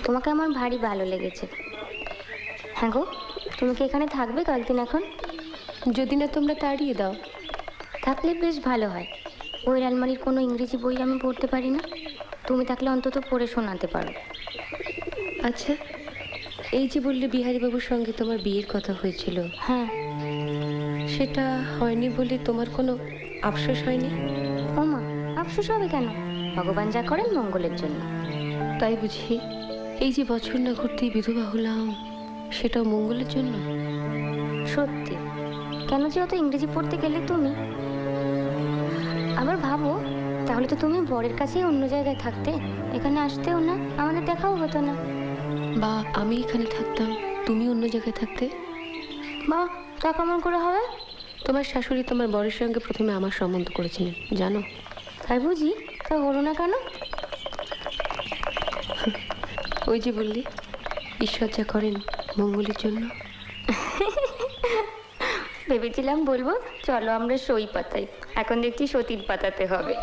তোমাকে আমার ভারী ভালো লেগেছে। হ্যাঁ গো, তুমি কি এখানে থাকবে কয়েকদিন এখন? যদি না তোমরা তাড়িয়ে দাও। থাকলে বেশ ভালো হয়। ওই আলমারির কোনো ইংরেজি বই আমি পড়তে পারি না, তুমি থাকলে অন্তত পড়ে শোনাতে পারো। আচ্ছা, এই যে বললে বিহারীবাবুর সঙ্গে তোমার বিয়ের কথা হয়েছিল, হ্যাঁ। সেটা হয়নি বলে তোমার কোনো আফসোস হয়নি? ও মা, আফসোস হবে কেন? ভগবান যা করেন মঙ্গলের জন্য। তাই বুঝি? এই যে বছর না ঘুরতেই বিধবা হলাম, সেটাও মঙ্গলের জন্য? সত্যি। কেন যে অত ইংরেজি পড়তে গেলে তুমি? আবার ভাবো, তাহলে তো তুমি বরের কাছেই অন্য জায়গায় থাকতে, এখানে আসতেও না, আমাদের দেখাও হতো না। বা আমি এখানে থাকতাম, তুমি অন্য জায়গায় থাকতে। বা তা কেমন করে হবে? তোমার শাশুড়ি তোমার বরের সঙ্গে প্রথমে আমার সম্বন্ধ করেছিলেন, জানো? তাই বুঝি? তা হলো না কেন? ওই যে বললি, ঈশ্বর যা করেন মঙ্গলের জন্য। ভেবেছিলাম বলবো চলো আমরা সই পাতাই, এখন দেখছি সতীর পাতাতে হবে।